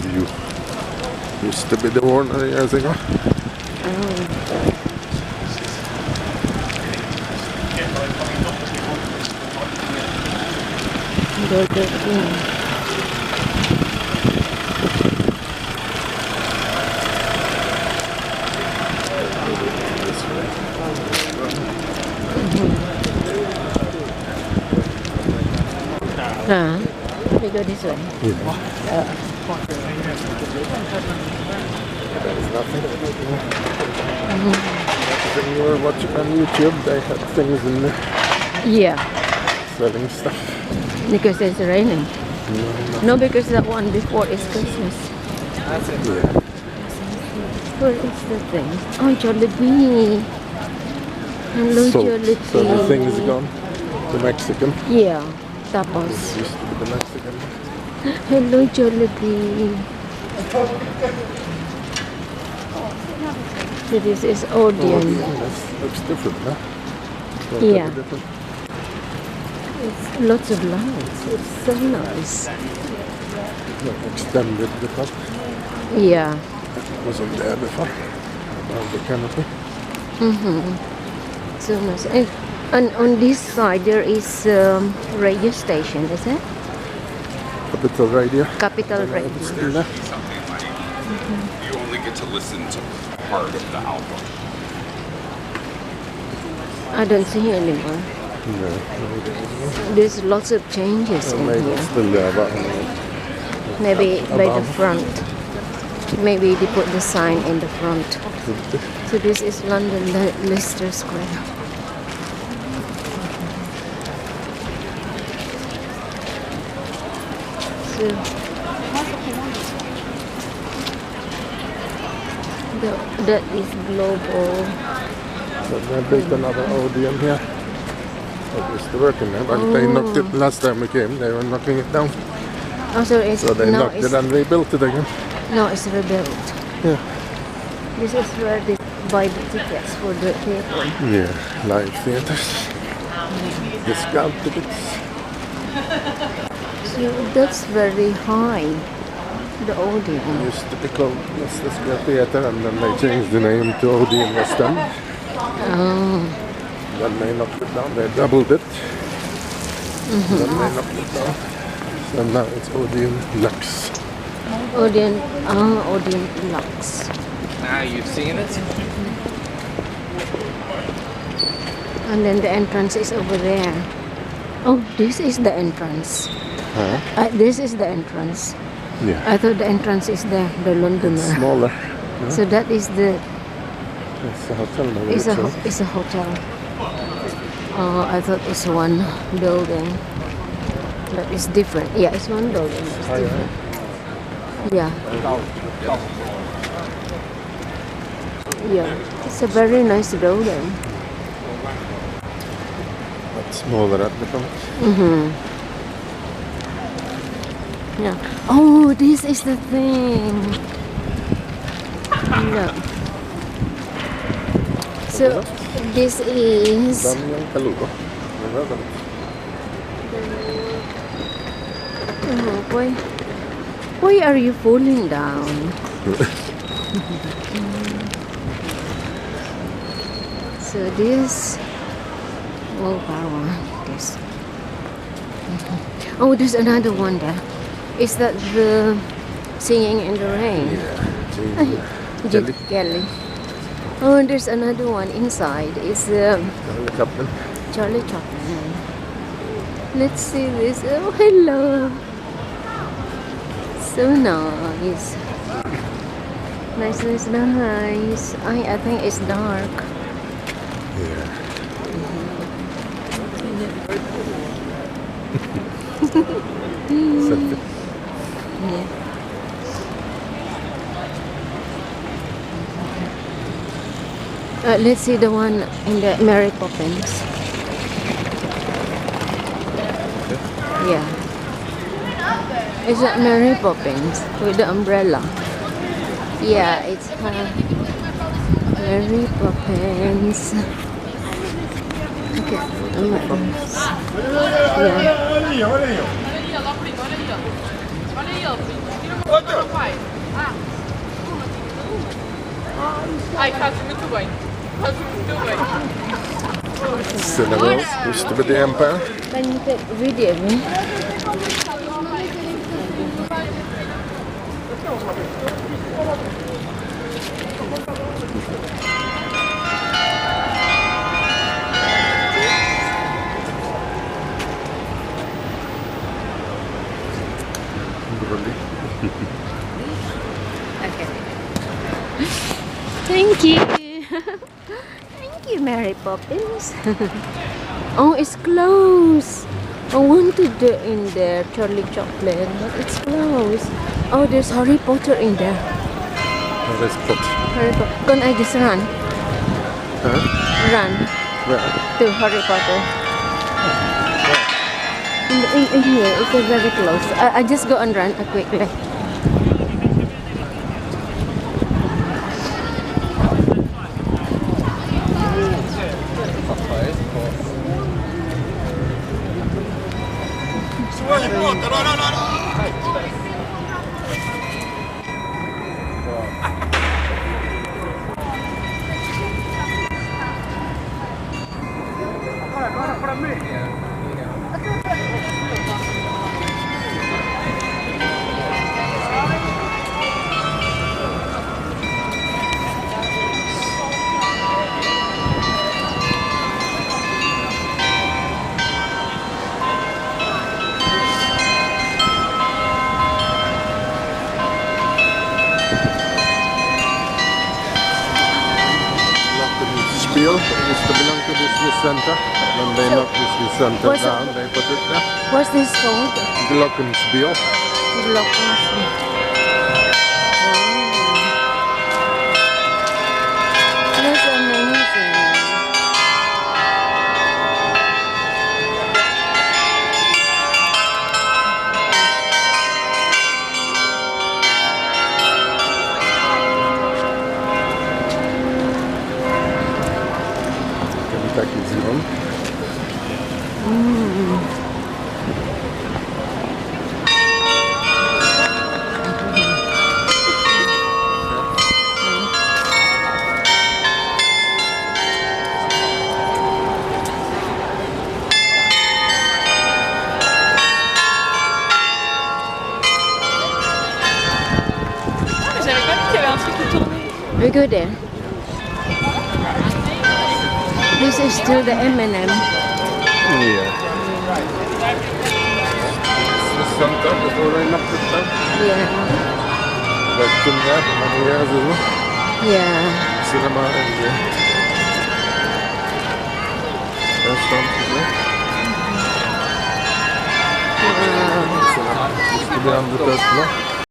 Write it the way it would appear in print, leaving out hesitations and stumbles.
View used to be the Warner years ago. We go this way. There's nothing. When you were watching on YouTube, they had things in there Yeah, selling stuff. because it's raining. No, because that one before is Christmas. Yeah. Where is the thing? Oh, Jollibee. Hello, Jollibee. So the thing is gone. The Mexican. Yeah, tapos. This used to be the Mexican. Hello, Jollibee. So this is Odeon. This looks different, huh? Yeah. Different. It's lots of lights. It's so nice. Extended the top. Yeah. Wasn't there before. Above the canopy. So nice. And on this side there is radio station, is it? Capital Radio. Capital Radio. It's still there. Something like you only get to listen to part of the album. I don't see anymore. No. There's lots of changes in Maybe here. it's still there, but Maybe by the above. front. Maybe they put the sign in the front. So this is London Leicester Square. So that is global. So they built another Odeon here. It used to work in there, but they knocked it last time we came. They were knocking it down. Oh, so it's So they now knocked it and rebuilt it again. no, it's rebuilt. Yeah. This is where they buy the tickets for the theater. Yeah. Live theaters. Discount tickets. So that's very high. The Odeon. Used to be called Leicester Square Theatre, and then they changed the name to Odeon West End. Oh. Then they knocked it down. They doubled it. Then they knocked it down. So now it's Odeon Lux. Odeon. Odeon Lux. Now you've seen it. And then the entrance is over there. Oh, this is the entrance. Huh? This is the entrance. Yeah. I thought the entrance is there, the Londoner. Smaller. So that is the It's a hotel maybe. is a hotel. Oh, I thought it's one building. But it's different. Yeah, it's one building. It's different. Yeah. Yeah. It's a very nice building. But smaller at the front. Yeah. Oh, this is the thing. No. So this is Damian Kalugo. why are you falling down? So this power. This. Oh, there's another one there. Is that the Singing in the Rain? Jelly. Jelly. Oh, and there's another one inside. It's Chaplin. Charlie Chaplin. Let's see this. Oh, hello. So nice. Nice. I think it's dark. Yeah. Selfie. Yeah. Let's see the one in the Mary Poppins. Yeah. Is that Mary Poppins with the umbrella? Yeah, it's her. Mary Poppins. Okay. Yeah. Ai, faz muito bem. Faz muito bem. Cinema used to be the empire. Can you take video of me? Really. Okay. Thank you. Thank you, Mary Poppins. Oh, it's closed. I wanted in there Charlie Chaplin, but it's closed. Oh, there's Harry Potter in there. Oh, that's good. Harry Potter. Can I just run? Huh? Run Where? to Harry Potter. In here, it's very close. I just go and run quickly. Spiel used to belong to Disney Center. When they knocked Disney Center what's down, they put it there. What's this called? Glockenspiel. Glockenspiel. That's amazing. Kentucky Zone. Mais j'avais pas vu qu'il y avait un truc qui tournait. We go there. This is still the M&M. Yeah. The center before they knocked it down. Yeah. Back in there for many years ago. Yeah. Cinema and the restaurant is there. Wow. Cinema used to be on the third floor.